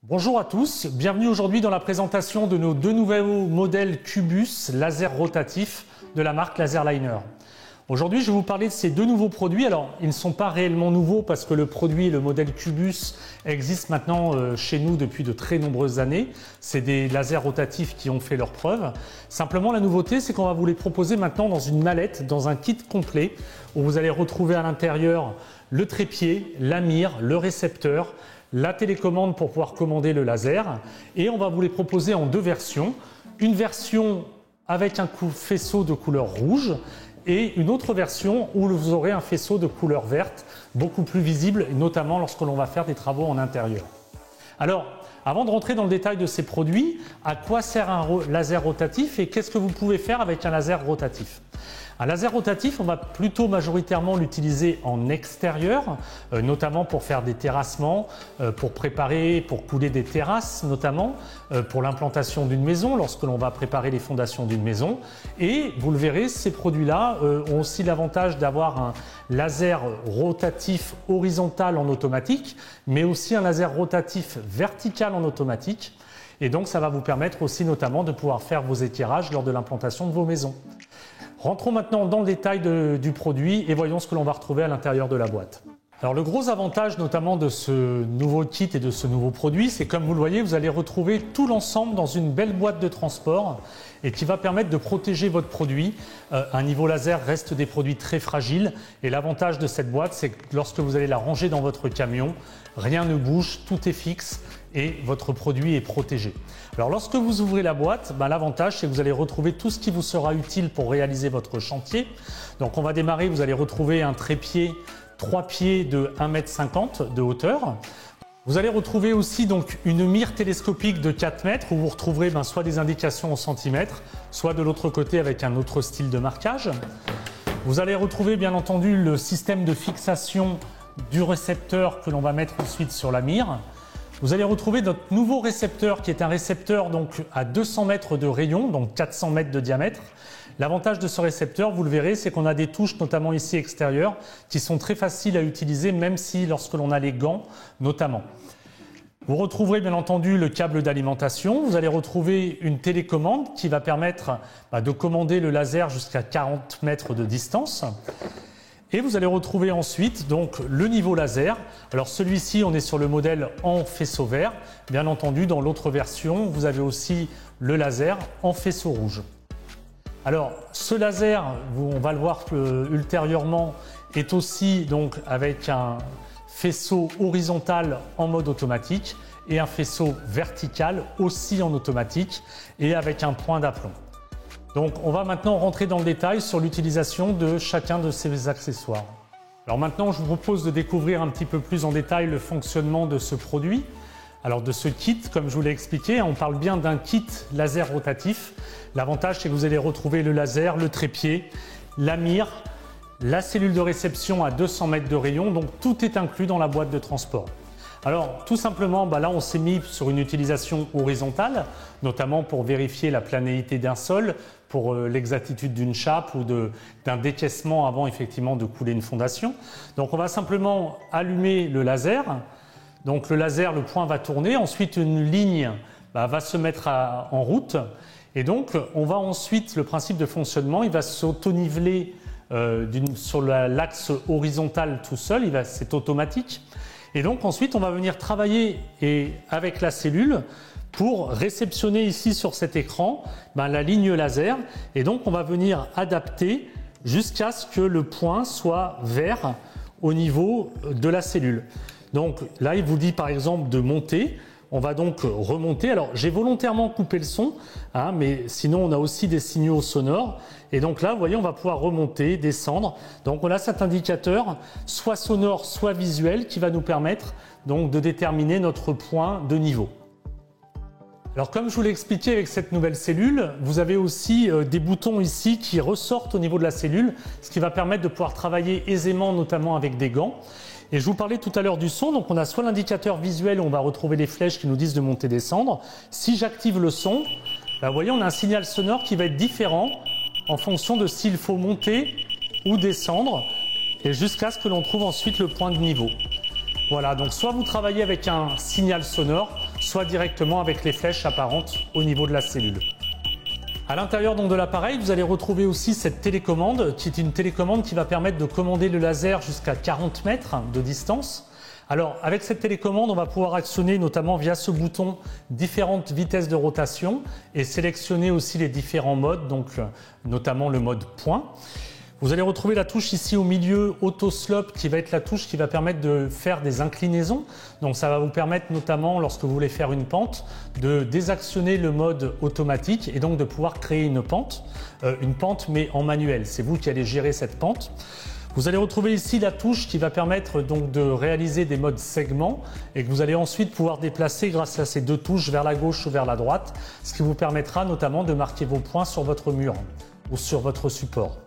Bonjour à tous, bienvenue aujourd'hui dans la présentation de nos deux nouveaux modèles Cubus laser rotatif de la marque Laserliner. Aujourd'hui, je vais vous parler de ces deux nouveaux produits. Alors, ils ne sont pas réellement nouveaux parce que le produit, le modèle Cubus, existe maintenant chez nous depuis de très nombreuses années. C'est des lasers rotatifs qui ont fait leurs preuves. Simplement, la nouveauté, c'est qu'on va vous les proposer maintenant dans une mallette, dans un kit complet, où vous allez retrouver à l'intérieur le trépied, la mire, le récepteur, la télécommande pour pouvoir commander le laser. Et on va vous les proposer en deux versions. Une version avec un faisceau de couleur rouge, et une autre version où vous aurez un faisceau de couleur verte, beaucoup plus visible, notamment lorsque l'on va faire des travaux en intérieur. Alors, avant de rentrer dans le détail de ces produits, à quoi sert un laser rotatif et qu'est-ce que vous pouvez faire avec un laser rotatif? Un laser rotatif, on va plutôt majoritairement l'utiliser en extérieur, notamment pour faire des terrassements, pour préparer, pour couler des terrasses notamment, pour l'implantation d'une maison, lorsque l'on va préparer les fondations d'une maison. Et vous le verrez, ces produits-là ont aussi l'avantage d'avoir un laser rotatif horizontal en automatique, mais aussi un laser rotatif vertical en automatique. Et donc ça va vous permettre aussi notamment de pouvoir faire vos éclairages lors de l'implantation de vos maisons. Rentrons maintenant dans le détail du produit et voyons ce que l'on va retrouver à l'intérieur de la boîte. Alors le gros avantage notamment de ce nouveau kit et de ce nouveau produit, c'est comme vous le voyez, vous allez retrouver tout l'ensemble dans une belle boîte de transport et qui va permettre de protéger votre produit. Un niveau laser reste des produits très fragiles et l'avantage de cette boîte, c'est que lorsque vous allez la ranger dans votre camion, rien ne bouge, tout est fixe et votre produit est protégé. Alors lorsque vous ouvrez la boîte, l'avantage c'est que vous allez retrouver tout ce qui vous sera utile pour réaliser votre chantier. Donc on va démarrer, vous allez retrouver un trépied 3 pieds de 1,50 m de hauteur. Vous allez retrouver aussi donc une mire télescopique de 4 mètres où vous retrouverez soit des indications en centimètres, soit de l'autre côté avec un autre style de marquage. Vous allez retrouver bien entendu le système de fixation du récepteur que l'on va mettre ensuite sur la mire. Vous allez retrouver notre nouveau récepteur qui est un récepteur donc à 200 mètres de rayon, donc 400 mètres de diamètre. L'avantage de ce récepteur, vous le verrez, c'est qu'on a des touches, notamment ici extérieures, qui sont très faciles à utiliser, même si lorsque l'on a les gants notamment. Vous retrouverez bien entendu le câble d'alimentation. Vous allez retrouver une télécommande qui va permettre de commander le laser jusqu'à 40 mètres de distance. Et vous allez retrouver ensuite donc le niveau laser. Alors celui-ci, on est sur le modèle en faisceau vert. Bien entendu, dans l'autre version, vous avez aussi le laser en faisceau rouge. Alors ce laser, on va le voir ultérieurement, est aussi donc avec un faisceau horizontal en mode automatique et un faisceau vertical aussi en automatique et avec un point d'aplomb. Donc on va maintenant rentrer dans le détail sur l'utilisation de chacun de ces accessoires. Alors maintenant, je vous propose de découvrir un petit peu plus en détail le fonctionnement de ce produit. Alors de ce kit, comme je vous l'ai expliqué, on parle bien d'un kit laser rotatif. L'avantage, c'est que vous allez retrouver le laser, le trépied, la mire, la cellule de réception à 200 mètres de rayon, donc tout est inclus dans la boîte de transport. Alors tout simplement, là on s'est mis sur une utilisation horizontale, notamment pour vérifier la planéité d'un sol, pour l'exactitude d'une chape ou d'un décaissement avant effectivement de couler une fondation. Donc on va simplement allumer le laser. Donc le laser, le point va tourner, ensuite une ligne va se mettre en route. Et donc on va ensuite, le principe de fonctionnement, il va s'auto-niveler sur l'axe horizontal tout seul, c'est automatique. Et donc ensuite on va venir travailler avec la cellule pour réceptionner ici sur cet écran la ligne laser. Et donc on va venir adapter jusqu'à ce que le point soit vert au niveau de la cellule. Donc là il vous dit par exemple de monter. On va donc remonter. Alors j'ai volontairement coupé le son, mais sinon on a aussi des signaux sonores. Et donc là, vous voyez, on va pouvoir remonter, descendre. Donc on a cet indicateur, soit sonore, soit visuel, qui va nous permettre donc de déterminer notre point de niveau. Alors comme je vous l'ai expliqué avec cette nouvelle cellule, vous avez aussi des boutons ici qui ressortent au niveau de la cellule, ce qui va permettre de pouvoir travailler aisément, notamment avec des gants. Et je vous parlais tout à l'heure du son, donc on a soit l'indicateur visuel où on va retrouver les flèches qui nous disent de monter, descendre. Si j'active le son, vous voyez, on a un signal sonore qui va être différent en fonction de s'il faut monter ou descendre, et jusqu'à ce que l'on trouve ensuite le point de niveau. Voilà, donc soit vous travaillez avec un signal sonore, soit directement avec les flèches apparentes au niveau de la cellule. À l'intérieur donc de l'appareil, vous allez retrouver aussi cette télécommande qui est une télécommande qui va permettre de commander le laser jusqu'à 40 mètres de distance. Alors avec cette télécommande, on va pouvoir actionner notamment via ce bouton différentes vitesses de rotation et sélectionner aussi les différents modes, donc notamment le mode point. Vous allez retrouver la touche ici au milieu Auto Slope qui va être la touche qui va permettre de faire des inclinaisons. Donc ça va vous permettre notamment lorsque vous voulez faire une pente de désactionner le mode automatique et donc de pouvoir créer une pente mais en manuel. C'est vous qui allez gérer cette pente. Vous allez retrouver ici la touche qui va permettre donc de réaliser des modes segments et que vous allez ensuite pouvoir déplacer grâce à ces deux touches vers la gauche ou vers la droite, ce qui vous permettra notamment de marquer vos points sur votre mur ou sur votre support.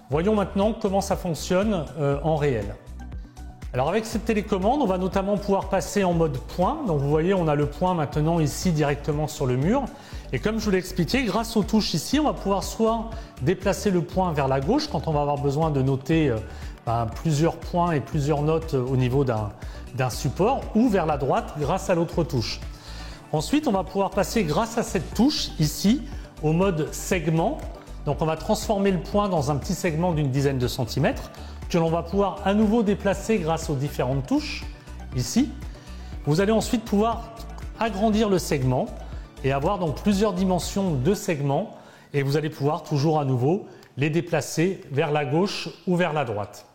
Voyons maintenant comment ça fonctionne en réel. Alors avec cette télécommande, on va notamment pouvoir passer en mode point. Donc vous voyez, on a le point maintenant ici directement sur le mur. Et comme je vous l'ai expliqué, grâce aux touches ici, on va pouvoir soit déplacer le point vers la gauche quand on va avoir besoin de noter plusieurs points et plusieurs notes au niveau d'un support, ou vers la droite grâce à l'autre touche. Ensuite, on va pouvoir passer grâce à cette touche ici au mode segment. Donc on va transformer le point dans un petit segment d'une dizaine de centimètres que l'on va pouvoir à nouveau déplacer grâce aux différentes touches ici. Vous allez ensuite pouvoir agrandir le segment et avoir donc plusieurs dimensions de segments et vous allez pouvoir toujours à nouveau les déplacer vers la gauche ou vers la droite.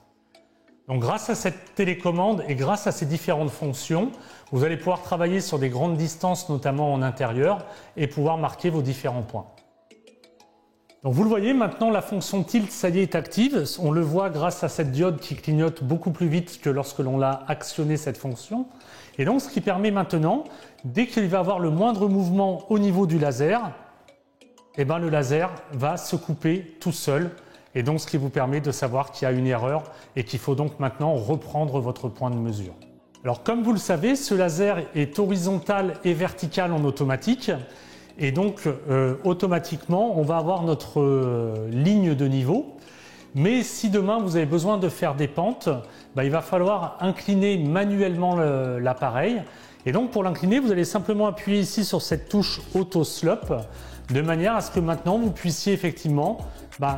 Donc grâce à cette télécommande et grâce à ces différentes fonctions, vous allez pouvoir travailler sur des grandes distances, notamment en intérieur, et pouvoir marquer vos différents points. Donc vous le voyez, maintenant la fonction tilt, ça y est active. On le voit grâce à cette diode qui clignote beaucoup plus vite que lorsque l'on l'a actionné cette fonction. Et donc ce qui permet maintenant, dès qu'il va avoir le moindre mouvement au niveau du laser, le laser va se couper tout seul. Et donc ce qui vous permet de savoir qu'il y a une erreur et qu'il faut donc maintenant reprendre votre point de mesure. Alors comme vous le savez, ce laser est horizontal et vertical en automatique. Et donc, automatiquement, on va avoir notre ligne de niveau. Mais si demain, vous avez besoin de faire des pentes, il va falloir incliner manuellement l'appareil. Et donc, pour l'incliner, vous allez simplement appuyer ici sur cette touche Auto Slope, de manière à ce que maintenant, vous puissiez effectivement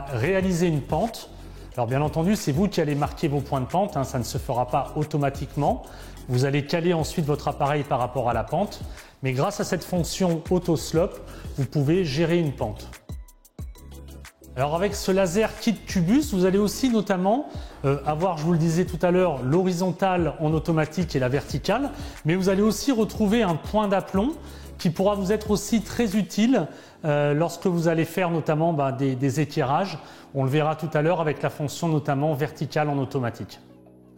réaliser une pente. Alors, bien entendu, c'est vous qui allez marquer vos points de pente, ça ne se fera pas automatiquement. Vous allez caler ensuite votre appareil par rapport à la pente. Mais grâce à cette fonction Auto Slope, vous pouvez gérer une pente. Alors avec ce laser kit Cubus, vous allez aussi notamment avoir, je vous le disais tout à l'heure, l'horizontale en automatique et la verticale, mais vous allez aussi retrouver un point d'aplomb qui pourra vous être aussi très utile lorsque vous allez faire notamment des éclairages. On le verra tout à l'heure avec la fonction notamment verticale en automatique.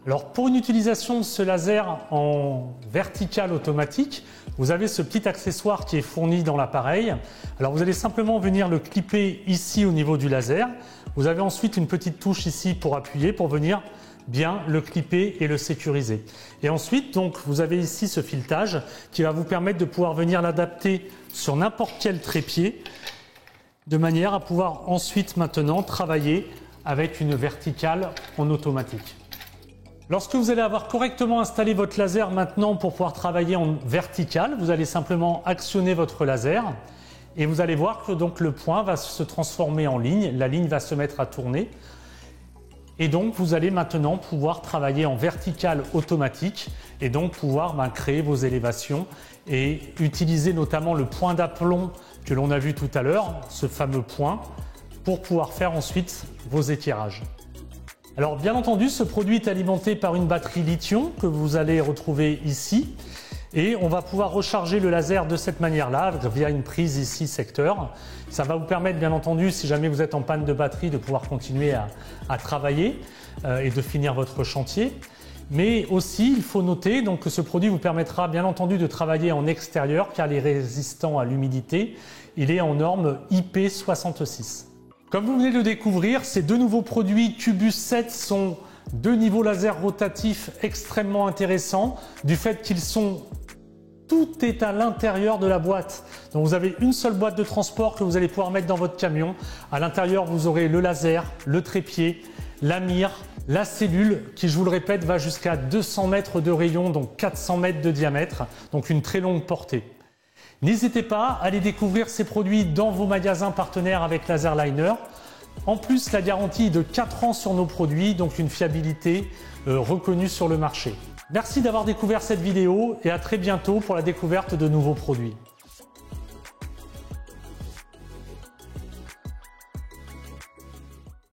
Alors pour une utilisation de ce laser en vertical automatique, vous avez ce petit accessoire qui est fourni dans l'appareil. Alors vous allez simplement venir le clipper ici au niveau du laser. Vous avez ensuite une petite touche ici pour appuyer, pour venir bien le clipper et le sécuriser. Et ensuite, donc, vous avez ici ce filetage qui va vous permettre de pouvoir venir l'adapter sur n'importe quel trépied, de manière à pouvoir ensuite maintenant travailler avec une verticale en automatique. Lorsque vous allez avoir correctement installé votre laser maintenant pour pouvoir travailler en vertical, vous allez simplement actionner votre laser et vous allez voir que donc le point va se transformer en ligne, la ligne va se mettre à tourner et donc vous allez maintenant pouvoir travailler en vertical automatique et donc pouvoir créer vos élévations et utiliser notamment le point d'aplomb que l'on a vu tout à l'heure, ce fameux point, pour pouvoir faire ensuite vos éclairages. Alors bien entendu, ce produit est alimenté par une batterie lithium que vous allez retrouver ici et on va pouvoir recharger le laser de cette manière-là via une prise ici secteur. Ça va vous permettre bien entendu, si jamais vous êtes en panne de batterie, de pouvoir continuer à travailler et de finir votre chantier. Mais aussi, il faut noter donc, que ce produit vous permettra bien entendu de travailler en extérieur car il est résistant à l'humidité. Il est en norme IP66. Comme vous venez de le découvrir, ces deux nouveaux produits Cubus 7 sont deux niveaux laser rotatifs extrêmement intéressants du fait qu'ils sont... Tout est à l'intérieur de la boîte. Donc vous avez une seule boîte de transport que vous allez pouvoir mettre dans votre camion. À l'intérieur, vous aurez le laser, le trépied, la mire, la cellule qui, je vous le répète, va jusqu'à 200 mètres de rayon, donc 400 mètres de diamètre, donc une très longue portée. N'hésitez pas à aller découvrir ces produits dans vos magasins partenaires avec Laserliner. En plus, la garantie est de 4 ans sur nos produits, donc une fiabilité reconnue sur le marché. Merci d'avoir découvert cette vidéo et à très bientôt pour la découverte de nouveaux produits.